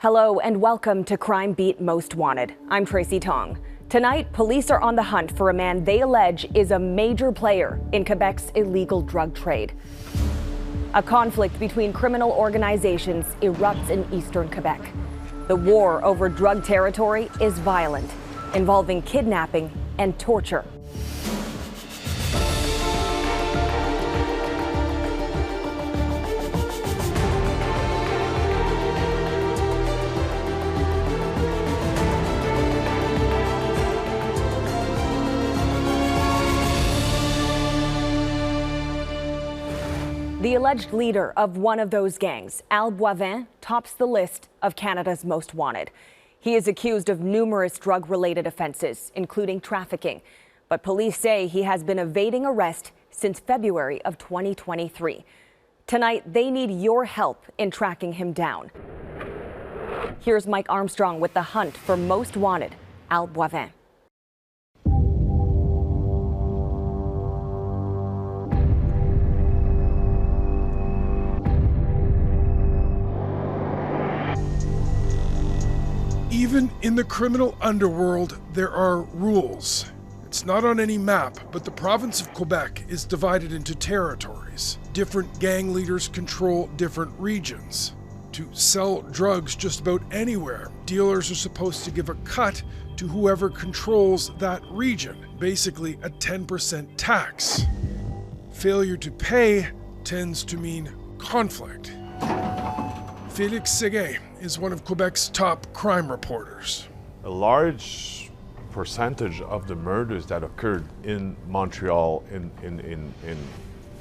Hello and welcome to Crime Beat Most Wanted. I'm Tracy Tong. Tonight, police are on the hunt for a man they allege is a major player in Quebec's illegal drug trade. A conflict between criminal organizations erupts in eastern Quebec. The war over drug territory is violent, involving kidnapping and torture. The alleged leader of one of those gangs, Boivin, tops the list of Canada's most wanted. He is accused of numerous drug-related offenses, including trafficking. But police say he has been evading arrest since February of 2023. Tonight, they need your help in tracking him down. Here's Mike Armstrong with the hunt for most wanted, Boivin. Even in the criminal underworld, there are rules. It's not on any map, but the province of Quebec is divided into territories. Different gang leaders control different regions. To sell drugs just about anywhere, dealers are supposed to give a cut to whoever controls that region, basically a 10% tax. Failure to pay tends to mean conflict. Félix Séguin is one of Quebec's top crime reporters. A large percentage of the murders that occurred in Montreal, in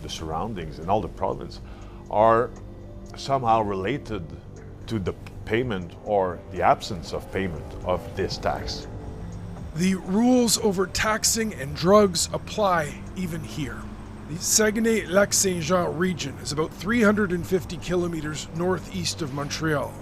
the surroundings, in all the province, are somehow related to the payment or the absence of payment of this tax. The rules over taxing and drugs apply even here. The Saguenay-Lac-Saint-Jean region is about 350 kilometers northeast of Montreal.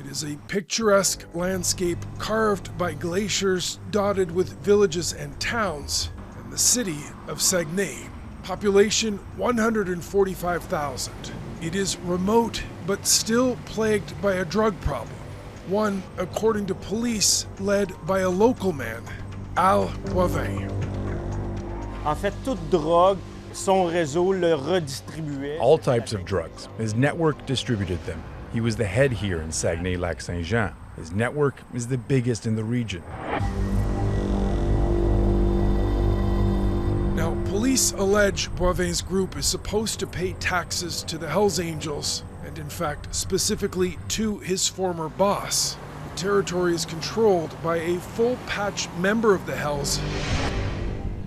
It is a picturesque landscape carved by glaciers, dotted with villages and towns, and the city of Saguenay. Population 145,000. It is remote, but still plagued by a drug problem. One, according to police, led by a local man, Boivin. En fait, toute drogue, son réseau le redistribuait. All types of drugs. His network distributed them. He was the head here in Saguenay-Lac-Saint-Jean. His network is the biggest in the region. Now, police allege Boivin's group is supposed to pay taxes to the Hells Angels, and in fact, specifically to his former boss. The territory is controlled by a full-patch member of the Hells,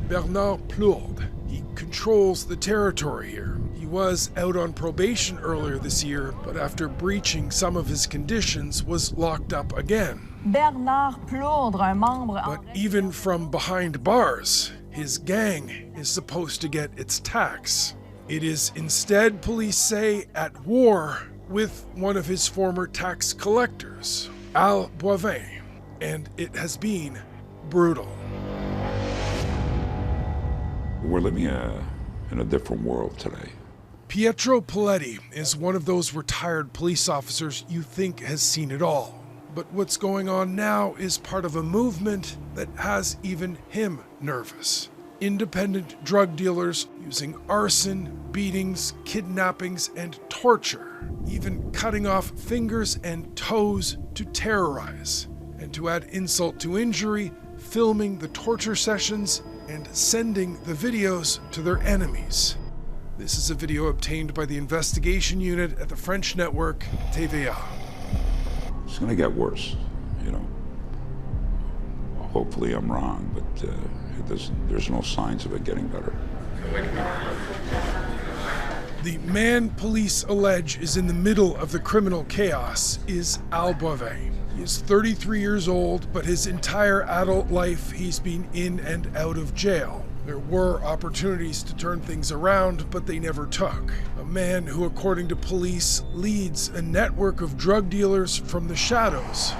Bernard Plourde. He controls the territory here. He was out on probation earlier this year, but after breaching some of his conditions, was locked up again. Bernard Plourde, un membre. But even from behind bars, his gang is supposed to get its tax. It is instead, police say, at war with one of his former tax collectors, Boivin, and it has been brutal. We're living in a different world today. Pietro Paletti is one of those retired police officers you think has seen it all. But what's going on now is part of a movement that has even him nervous. Independent drug dealers using arson, beatings, kidnappings, and torture, even cutting off fingers and toes to terrorize. And to add insult to injury, filming the torture sessions and sending the videos to their enemies. This is a video obtained by the investigation unit at the French network TVA. It's gonna get worse, you know. Hopefully I'm wrong, but there's no signs of it getting better. The man police allege is in the middle of the criminal chaos is Boivin. He is 33 years old, but his entire adult life he's been in and out of jail. There were opportunities to turn things around, but they never took. A man who, according to police, leads a network of drug dealers from the shadows,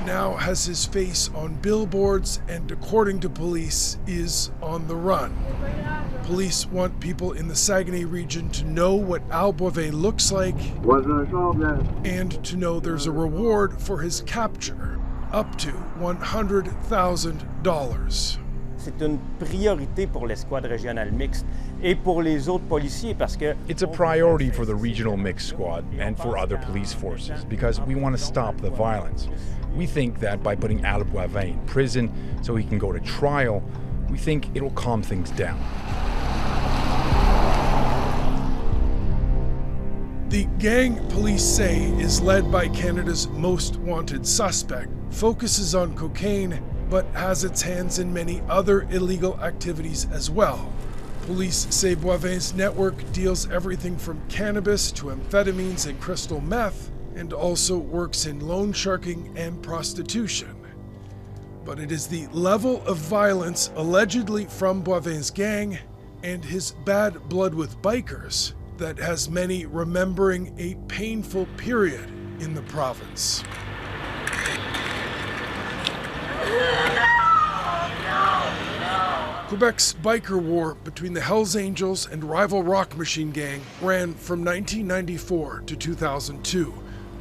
now has his face on billboards and, according to police, is on the run. Police want people in the Saguenay region to know what Al Boivin looks like and to know there's a reward for his capture, up to $100,000. C'est une priorité pour l'escouade régionale mixte et pour les autres policiers parce que It's a priority for the regional mix squad and for other police forces because we want to stop the violence. We think that by putting Al Boivin in prison so he can go to trial, we think it'll calm things down. The gang, police say, is led by Canada's most wanted suspect, focuses on cocaine, but has its hands in many other illegal activities as well. Police say Boivin's network deals everything from cannabis to amphetamines and crystal meth, and also works in loan sharking and prostitution. But it is the level of violence allegedly from Boivin's gang and his bad blood with bikers that has many remembering a painful period in the province. Quebec's biker war between the Hells Angels and rival Rock Machine Gang ran from 1994 to 2002.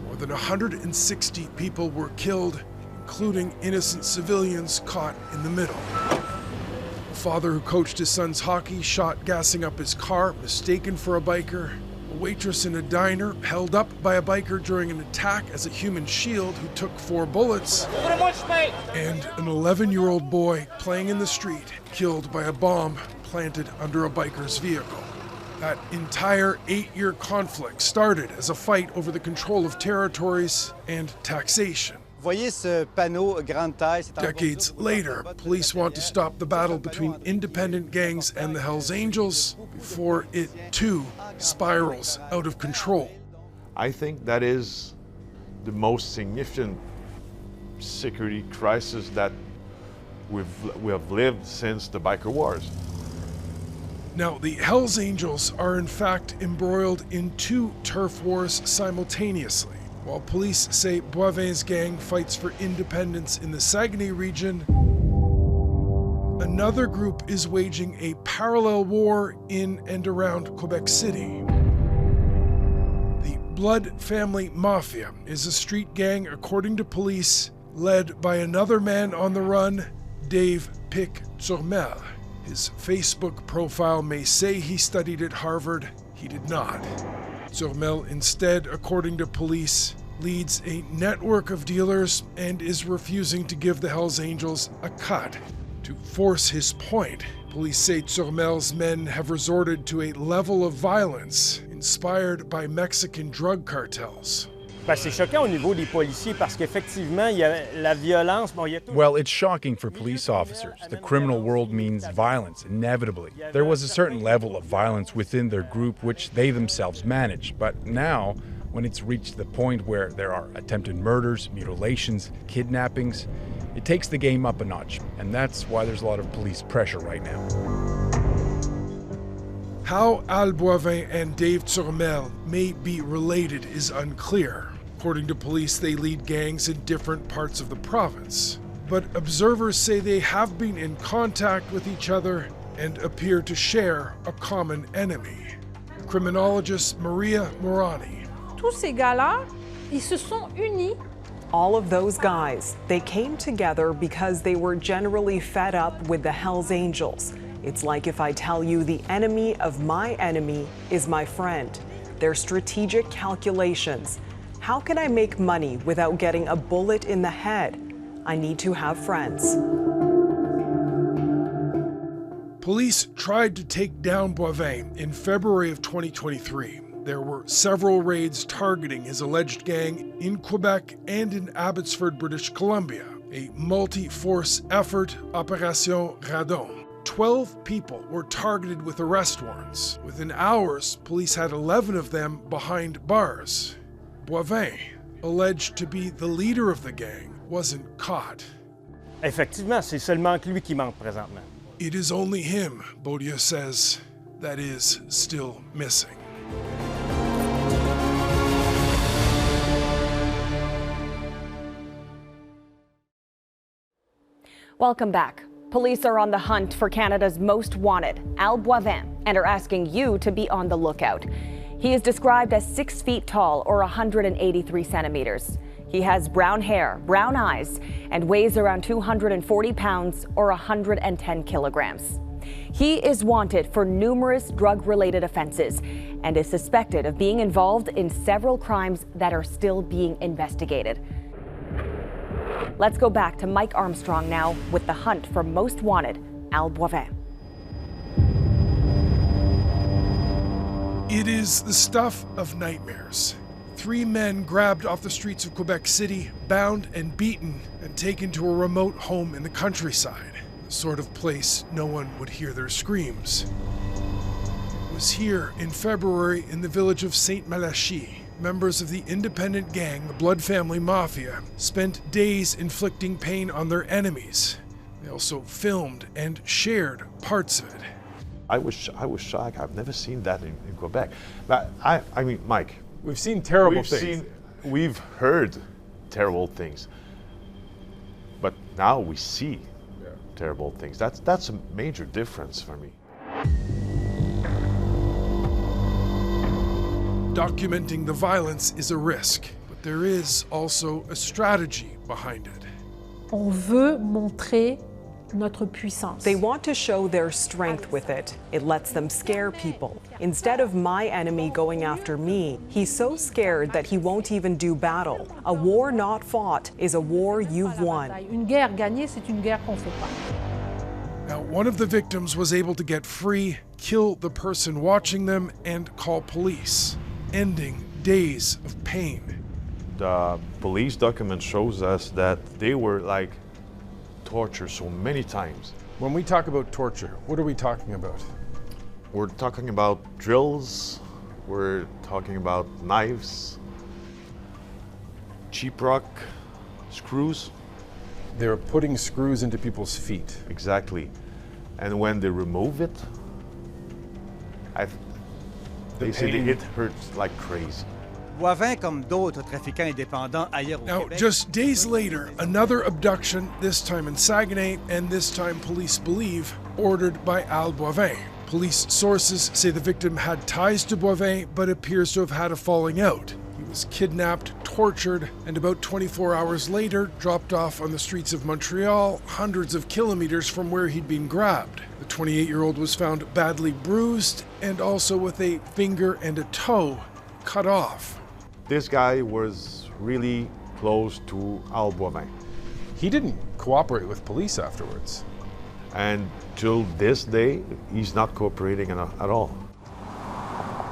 More than 160 people were killed, including innocent civilians caught in the middle. A father who coached his son's hockey shot gassing up his car, mistaken for a biker. A waitress in a diner held up by a biker during an attack as a human shield who took 4 bullets. And an 11-year-old boy playing in the street killed by a bomb planted under a biker's vehicle. That entire 8-year conflict started as a fight over the control of territories and taxation. Decades later, police want to stop the battle between independent gangs and the Hells Angels before it, too, spirals out of control. I think that is the most significant security crisis that we have lived since the biker wars. Now, the Hells Angels are in fact embroiled in 2 turf wars simultaneously. While police say Boivin's gang fights for independence in the Saguenay region, another group is waging a parallel war in and around Quebec City. The Blood Family Mafia is a street gang, according to police, led by another man on the run, Dave Pic Turmel. His Facebook profile may say he studied at Harvard. He did not. Turmel instead, according to police, leads a network of dealers and is refusing to give the Hells Angels a cut. To force his point, police say Turmel's men have resorted to a level of violence inspired by Mexican drug cartels. c'est choquant au niveau des policiers parce qu'effectivement, il y a la violence. Well, it's shocking for police officers. The criminal world means violence, inevitably. There was a certain level of violence within their group which they themselves managed. But now, when it's reached the point where there are attempted murders, mutilations, kidnappings, it takes the game up a notch. And that's why there's a lot of police pressure right now. How Al Boivin and Dave Turmel may be related is unclear. According to police, they lead gangs in different parts of the province. But observers say they have been in contact with each other and appear to share a common enemy. Criminologist Maria Morani. Tous ces gars-là, ils se sont unis. All of those guys, they came together because they were generally fed up with the Hells Angels. It's like if I tell you the enemy of my enemy is my friend. Their strategic calculations. How can I make money without getting a bullet in the head? I need to have friends. Police tried to take down Boivin in February of 2023. There were several raids targeting his alleged gang in Quebec and in Abbotsford, British Columbia. A multi-force effort, Opération Radon. 12 people were targeted with arrest warrants. Within hours, police had 11 of them behind bars. Boivin, alleged to be the leader of the gang, wasn't caught. Effectivement, c'est seulement que lui qui manque présentement. It is only him, Bodia says, that is still missing. Welcome back. Police are on the hunt for Canada's most wanted, Al Boivin, and are asking you to be on the lookout. He is described as 6 feet tall or 183 centimeters. He has brown hair, brown eyes, and weighs around 240 pounds or 110 kilograms. He is wanted for numerous drug-related offenses and is suspected of being involved in several crimes that are still being investigated. Let's go back to Mike Armstrong now with the hunt for most wanted, Al Boivin. It is the stuff of nightmares. 3 men grabbed off the streets of Quebec City, bound and beaten, and taken to a remote home in the countryside, the sort of place no one would hear their screams. It was here in February in the village of Saint-Malachie. Members of the independent gang, the Blood Family Mafia, spent days inflicting pain on their enemies. They also filmed and shared parts of it. I was shocked. I've never seen that in Quebec. But I mean, Mike, we've seen terrible things. We've heard terrible things, but now we see terrible things. That's a major difference for me. Documenting the violence is a risk, but there is also a strategy behind it. On veut montrer notre puissance. They want to show their strength with it. It lets them scare people. Instead of my enemy going after me, he's so scared that he won't even do battle. A war not fought is a war you've won. Une guerre gagnée, c'est une guerre qu'on fait pas. Now, one of the victims was able to get free, kill the person watching them, and call police, ending days of pain. The police document shows us that they were like tortured so many times. When we talk about torture, what are we talking about? We're talking about drills, we're talking about knives, cheap rock, screws. They were putting screws into people's feet. Exactly. And when they remove it, they say it hurts like crazy. Boivin, comme d'autres trafiquants indépendants ailleurs au Now, Québec. just days later, another abduction, this time in Saguenay, and this time police believe, ordered by Al Boivin. Police sources say the victim had ties to Boivin, but appears to have had a falling out. He was kidnapped, tortured, and about 24 hours later, dropped off on the streets of Montreal, hundreds of kilometers from where he'd been grabbed. The 28-year-old was found badly bruised and also with a finger and a toe cut off. This guy was really close to Al Boivin. He didn't cooperate with police afterwards. And till this day, he's not cooperating at all.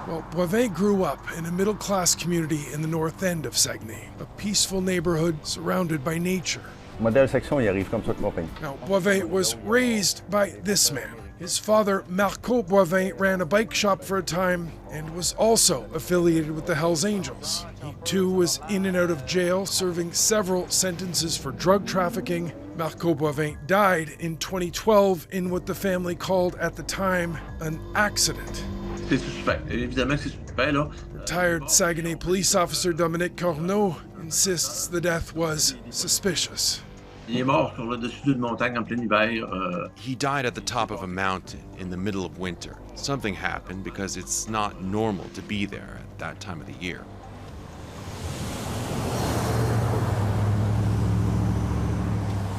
Well, Boivin grew up in a middle-class community in the north end of Saguenay, a peaceful neighborhood surrounded by nature. Modèle section, il arrive comme ça de compagnie. Now, Boivin was raised by this man. His father, Marco Boivin, ran a bike shop for a time and was also affiliated with the Hells Angels. He too was in and out of jail, serving several sentences for drug trafficking. Marco Boivin died in 2012 in what the family called at the time an accident. Retired Saguenay police officer Dominique Corneau insists the death was suspicious. He died at the top of a mountain in the middle of winter. Something happened because it's not normal to be there at that time of the year.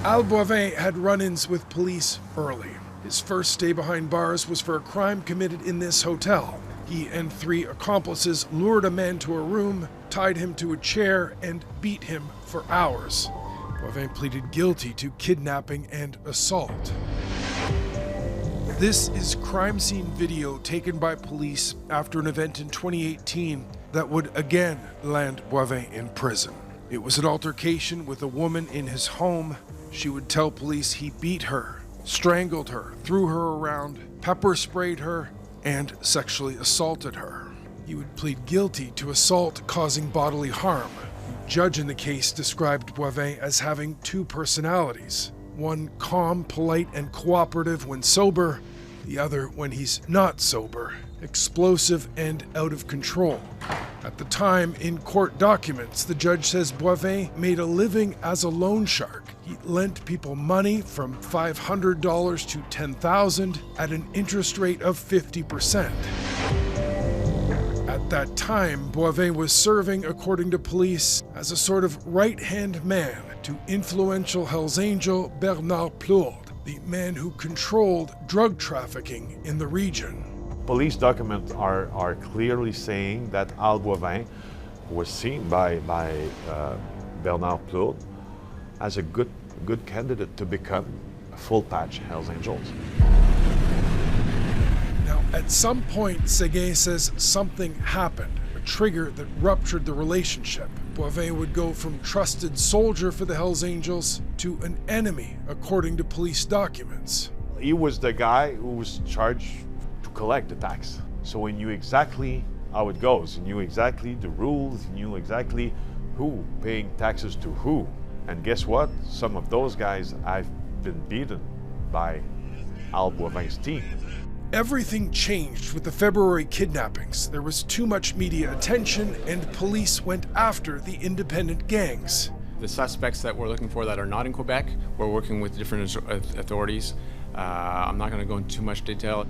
Al Boivin had run-ins with police early. His first stay behind bars was for a crime committed in this hotel. He and 3 accomplices lured a man to a room, tied him to a chair, and beat him for hours. Boivin pleaded guilty to kidnapping and assault. This is crime scene video taken by police after an event in 2018 that would again land Boivin in prison. It was an altercation with a woman in his home. She would tell police he beat her, strangled her, threw her around, pepper sprayed her, and sexually assaulted her. He would plead guilty to assault causing bodily harm. The judge in the case described Boivin as having 2 personalities. One calm, polite, and cooperative when sober, the other when he's not sober, explosive and out of control. At the time, in court documents, the judge says Boivin made a living as a loan shark. He lent people money from $500 to $10,000 at an interest rate of 50%. At that time, Boivin was serving, according to police, as a sort of right-hand man to influential Hells Angel Bernard Plourde, the man who controlled drug trafficking in the region. Police documents are clearly saying that Al Boivin was seen by Bernard Plourde as a good candidate to become a full-patch Hells Angels. Now, at some point, Séguin says something happened, a trigger that ruptured the relationship. Boivin would go from trusted soldier for the Hells Angels to an enemy, according to police documents. He was the guy who was charged to collect the tax. So he knew exactly how it goes. He knew exactly the rules. He knew exactly who paying taxes to who. And guess what? Some of those guys have been beaten by Al Boivin's team. Everything changed with the February kidnappings. There was too much media attention, and police went after the independent gangs. The suspects that we're looking for that are not in Quebec, we're working with different authorities. I'm not going to go into too much detail.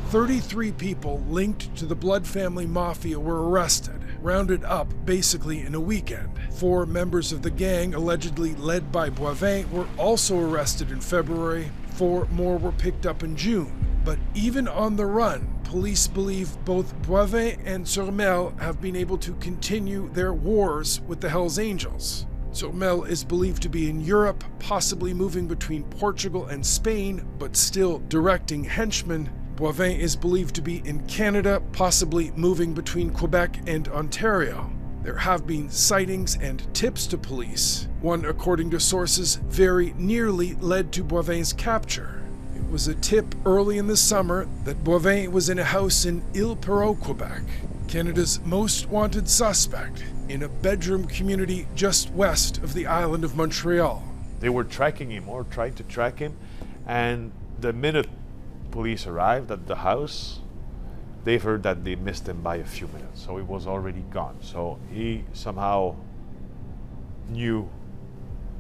33 people linked to the Blood Family Mafia were arrested, rounded up basically in a weekend. 4 members of the gang, allegedly led by Boivin, were also arrested in February. 4 more were picked up in June. But even on the run, police believe both Boivin and Turmel have been able to continue their wars with the Hells Angels. Turmel is believed to be in Europe, possibly moving between Portugal and Spain, but still directing henchmen. Boivin is believed to be in Canada, possibly moving between Quebec and Ontario. There have been sightings and tips to police. One, according to sources, very nearly led to Boivin's capture. It was a tip early in the summer that Boivin was in a house in Île-Perrot, Quebec, Canada's most wanted suspect, in a bedroom community just west of the island of Montreal. They were tracking him or trying to track him, and the minute police arrived at the house, they heard that they missed him by a few minutes, so he was already gone. So he somehow knew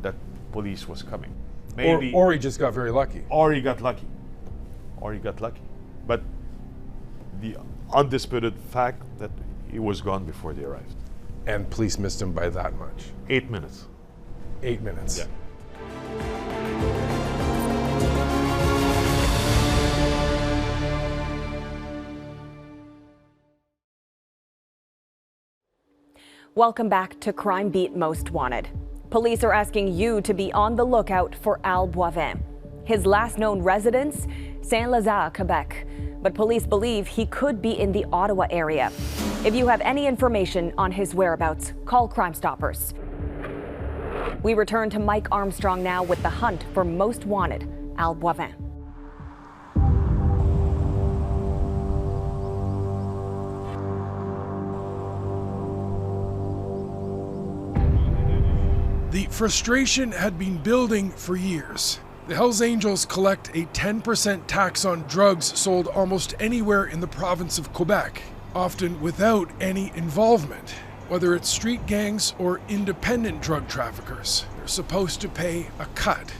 that police was coming. Maybe, or he just got very lucky. Or he got lucky. But the undisputed fact that he was gone before they arrived. And police missed him by that much. 8 minutes. 8 minutes. Yeah. Welcome back to Crime Beat Most Wanted. Police are asking you to be on the lookout for Al Boivin. His last known residence, Saint-Lazare, Quebec. But police believe he could be in the Ottawa area. If you have any information on his whereabouts, call Crime Stoppers. We return to Mike Armstrong now with the hunt for Most Wanted, Al Boivin. The frustration had been building for years. The Hells Angels collect a 10% tax on drugs sold almost anywhere in the province of Quebec, often without any involvement. Whether it's street gangs or independent drug traffickers, they're supposed to pay a cut.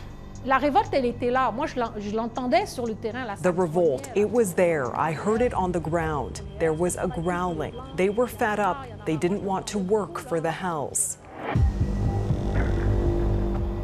La révolte, elle était là. Moi, je l'entendais sur le terrain. The revolt, it was there. I heard it on the ground. There was a growling. They were fed up. They didn't want to work for the Hells.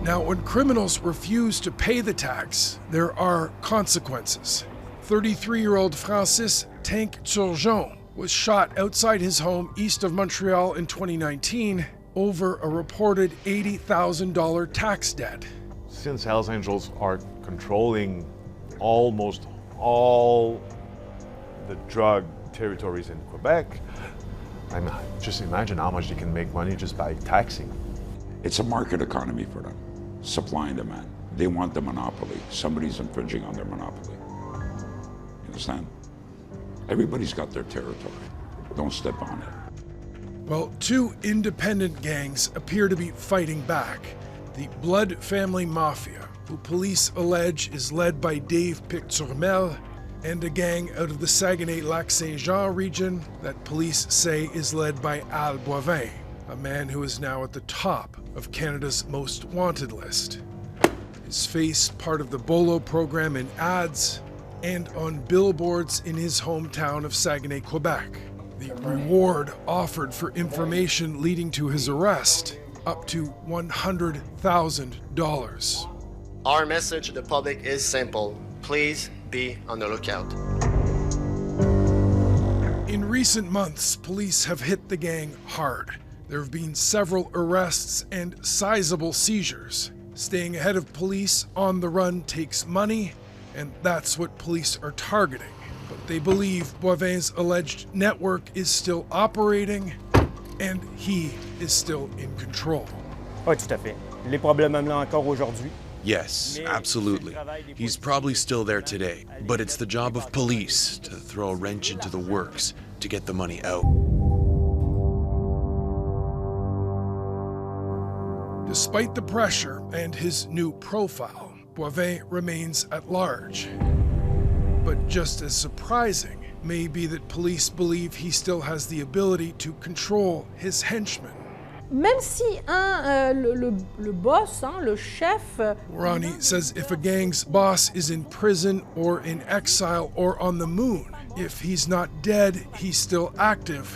Now, when criminals refuse to pay the tax, there are consequences. 33-year-old Francis Tank Turgeon was shot outside his home east of Montreal in 2019 over a reported $80,000 tax debt. Since Hells Angels are controlling almost all the drug territories in Quebec, just imagine how much they can make money just by taxing. It's a market economy for them. Supply and demand. They want the monopoly. Somebody's infringing on their monopoly. You understand? Everybody's got their territory. Don't step on it. Well, 2 independent gangs appear to be fighting back. The Blood Family Mafia, who police allege is led by Dave Turmel, and a gang out of the Saguenay-Lac-Saint-Jean region that police say is led by Al Boivin, a man who is now at the top of Canada's most wanted list. His face part of the Bolo program in ads and on billboards in his hometown of Saguenay, Quebec. The reward offered for information leading to his arrest, up to $100,000. Our message to the public is simple. Please be on the lookout. In recent months, police have hit the gang hard. There have been several arrests and sizable seizures. Staying ahead of police on the run takes money, and that's what police are targeting. But they believe Boivin's alleged network is still operating, and he is still in control. Oui, tout à fait. Il est probablement là encore aujourd'hui. Yes, absolutely. He's probably still there today, but it's the job of police to throw a wrench into the works to get the money out. Despite the pressure and his new profile, Boivin remains at large. But just as surprising may be that police believe he still has the ability to control his henchmen. Même si le boss, le chef... Ronnie says if a gang's boss is in prison or in exile or on the moon, if he's not dead, he's still active.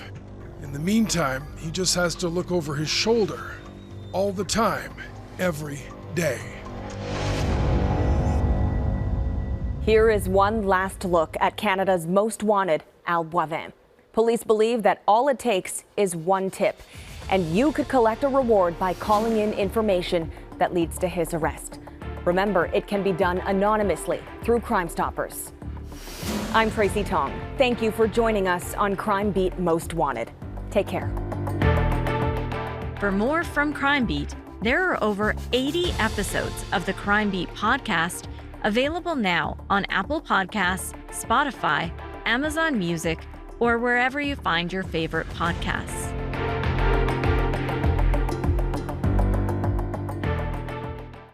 In the meantime, he just has to look over his shoulder all the time, every day. Here is one last look at Canada's most wanted, Al Boivin. Police believe that all it takes is one tip, and you could collect a reward by calling in information that leads to his arrest. Remember, it can be done anonymously through Crime Stoppers. I'm Tracy Tong. Thank you for joining us on Crime Beat Most Wanted. Take care. For more from Crime Beat, there are over 80 episodes of the Crime Beat podcast available now on Apple Podcasts, Spotify, Amazon Music, or wherever you find your favorite podcasts.